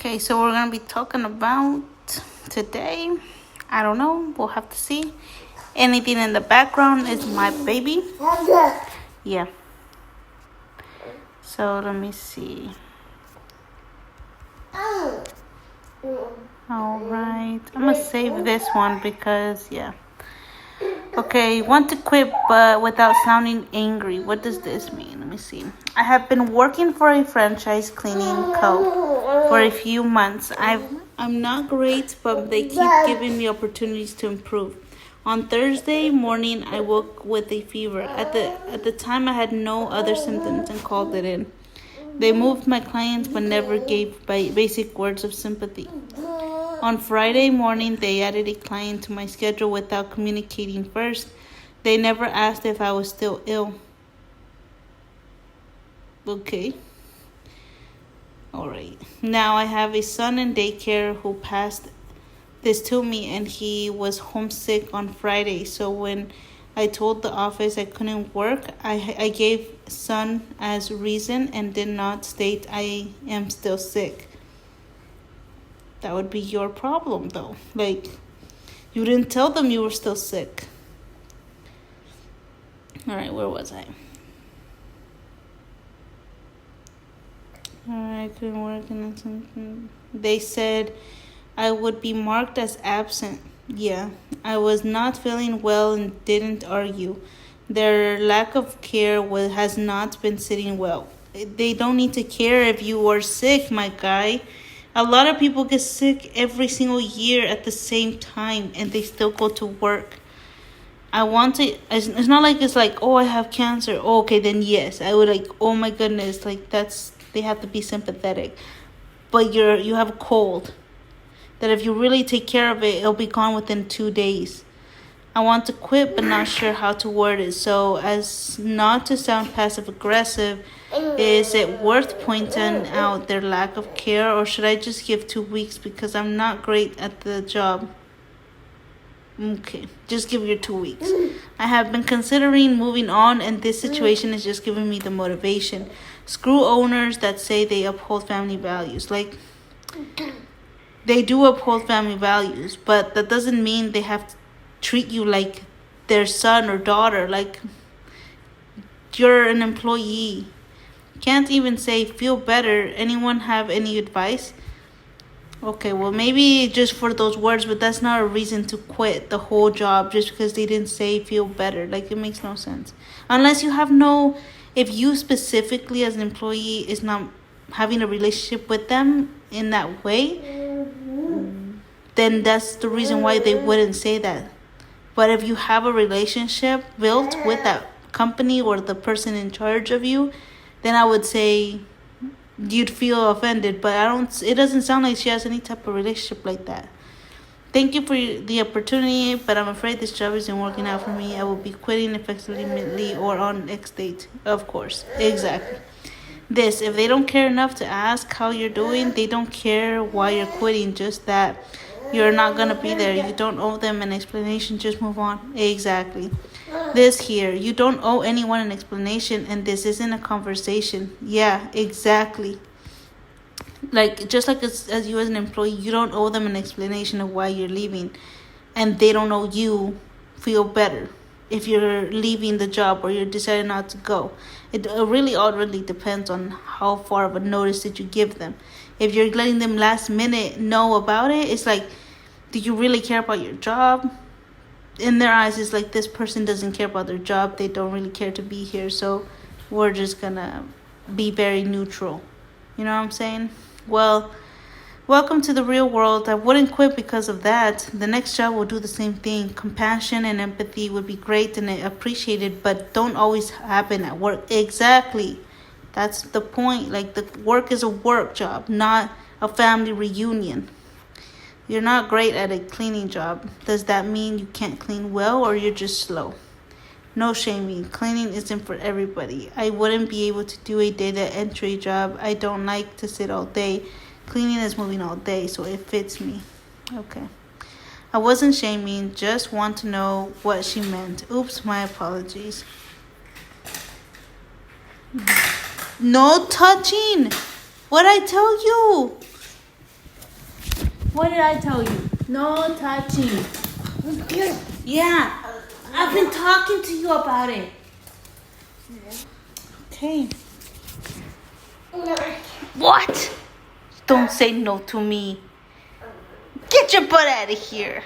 Okay, so we're gonna be talking about today. I don't know. We'll have to see. Anything in the background is my baby. Yeah. So let me see. All right. I'm gonna save this one because yeah. Okay, want to quit but without sounding angry. What does this mean? Let me see. I have been working for a franchise cleaning co. for a few months. I'm not great, but they keep giving me opportunities to improve. On Thursday morning, I woke with a fever. At the time, I had no other symptoms and called it in. They moved my clients but never gave basic words of sympathy. On Friday morning, they added a client to my schedule without communicating first. They never asked if I was still ill. Okay. All right. Now I have a son in daycare who passed this to me, and he was homesick on Friday. So when I told the office I couldn't work, I gave son as reason and did not state I am still sick. That would be your problem, though. Like, you didn't tell them you were still sick. All right, where was I? All right, couldn't work in something. They said I would be marked as absent. Yeah, I was not feeling well and didn't argue. Their lack of care has not been sitting well. They don't need to care if you are sick, my guy. A lot of people get sick every single year at the same time, and they still go to work. I want to. It's not like it's like, oh, I have cancer. Oh, okay, then yes, I would like. Oh my goodness, like that's. They have to be sympathetic, but you have a cold. That if you really take care of it, it'll be gone within 2 days. I want to quit, but not sure how to word it. So as not to sound passive aggressive, is it worth pointing out their lack of care, or should I just give 2 weeks because I'm not great at the job? Okay, just give your 2 weeks. I have been considering moving on, and this situation is just giving me the motivation. Screw owners that say they uphold family values. Like, they do uphold family values, but that doesn't mean they have to treat you like their son or daughter. Like, you're an employee. Can't even say feel better. Anyone have any advice? Okay, well, maybe just for those words, but that's not a reason to quit the whole job just because they didn't say feel better. Like, it makes no sense. Unless you have if you specifically as an employee is not having a relationship with them in that way, then that's the reason why they wouldn't say that. But if you have a relationship built with that company or the person in charge of you, then I would say you'd feel offended. But it doesn't sound like she has any type of relationship like that. Thank you for the opportunity, but I'm afraid this job isn't working out for me. I will be quitting effectively immediately or on next date. Of course. Exactly. If they don't care enough to ask how you're doing, they don't care why you're quitting. Just that you're not going to be there. You don't owe them an explanation. Just move on. Exactly. You don't owe anyone an explanation, and this isn't a conversation. Yeah, exactly. Like, just like as you as an employee, you don't owe them an explanation of why you're leaving, and they don't owe you feel better if you're leaving the job or you're deciding not to go. It really depends on how far of a notice did you give them. If you're letting them last minute know about it, it's like, do you really care about your job? In their eyes, it's like this person doesn't care about their job. They don't really care to be here, so we're just gonna be very neutral. You know what I'm saying? Well, welcome to the real world. I wouldn't quit because of that. The next job will do the same thing. Compassion and empathy would be great and appreciated, but don't always happen at work. Exactly. That's the point. Like, the work is a work job, not a family reunion. You're not great at a cleaning job. Does that mean you can't clean well, or you're just slow? No shaming. Cleaning isn't for everybody. I wouldn't be able to do a data entry job. I don't like to sit all day. Cleaning is moving all day, so it fits me. Okay. I wasn't shaming, just want to know what she meant. Oops, my apologies. No touching. What'd I tell you? What did I tell you? No touching. Yeah, I've been talking to you about it. Okay. What? Don't say no to me. Get your butt out of here.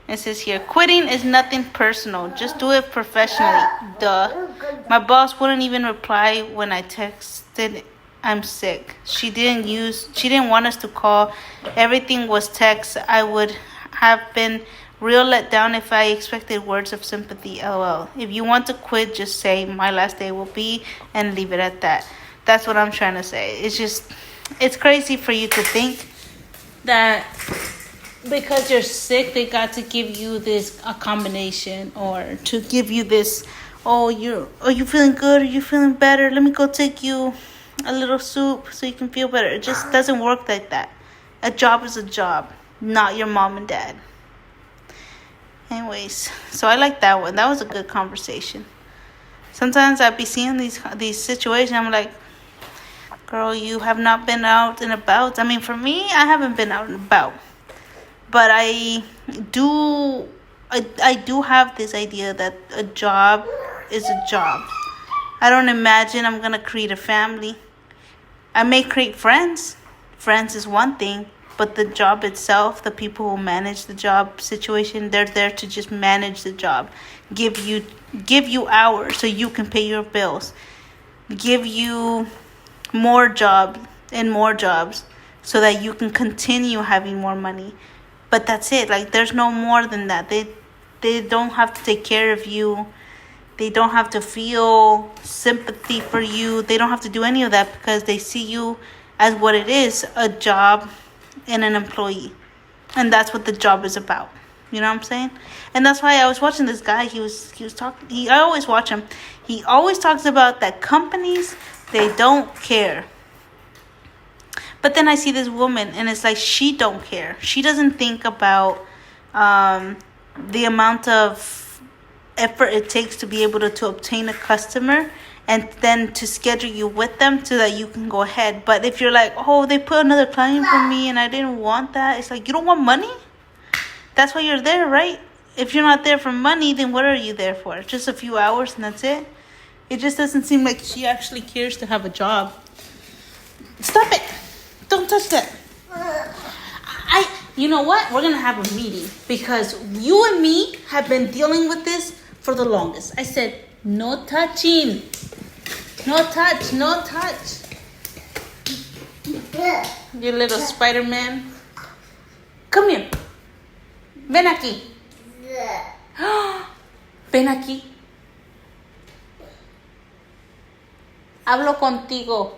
It says here, quitting is nothing personal. Just do it professionally. Duh. My boss wouldn't even reply when I texted I'm sick. She didn't want us to call. Everything was text. I would have been real let down if I expected words of sympathy. LOL. If you want to quit, just say my last day will be and leave it at that. That's what I'm trying to say. It's crazy for you to think that because you're sick, they got to give you this accommodation or to give you this, are you feeling good? Are you feeling better? Let me go take you a little soup so you can feel better. It just doesn't work like that. A job is a job, not your mom and dad. Anyways, so I like that one. That was a good conversation. Sometimes I'd be seeing these situations. I'm like, girl, you have not been out and about. I mean, for me, I haven't been out and about. But I do have this idea that a job is a job. I don't imagine I'm going to create a family. I may create friends. Friends is one thing. But the job itself, the people who manage the job situation, they're there to just manage the job. Give you hours so you can pay your bills. Give you more jobs so that you can continue having more money. But that's it. Like, there's no more than that. They don't have to take care of you. They don't have to feel sympathy for you. They don't have to do any of that because they see you as what it is, a job and an employee. And that's what the job is about. You know what I'm saying? And that's why I was watching this guy. He was talking. I always watch him. He always talks about that companies, they don't care. But then I see this woman, and it's like she don't care. She doesn't think about the amount of effort it takes to be able to obtain a customer and then to schedule you with them so that you can go ahead. But if you're like, oh, they put another client for me and I didn't want that, it's like, you don't want money? That's why you're there, right? If you're not there for money, then what are you there for? Just a few hours and that's it? It just doesn't seem like she actually cares to have a job. Stop it! Don't touch that. You know what? We're going to have a meeting because you and me have been dealing with this for the longest. I said, no touching. No touch. No touch. You little Spider-Man. Come here. Ven aquí. Ven aquí. Hablo contigo.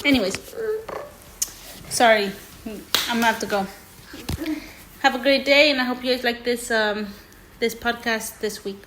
Anyways, sorry, I'm gonna have to go. Have a great day, and I hope you guys like this podcast this week.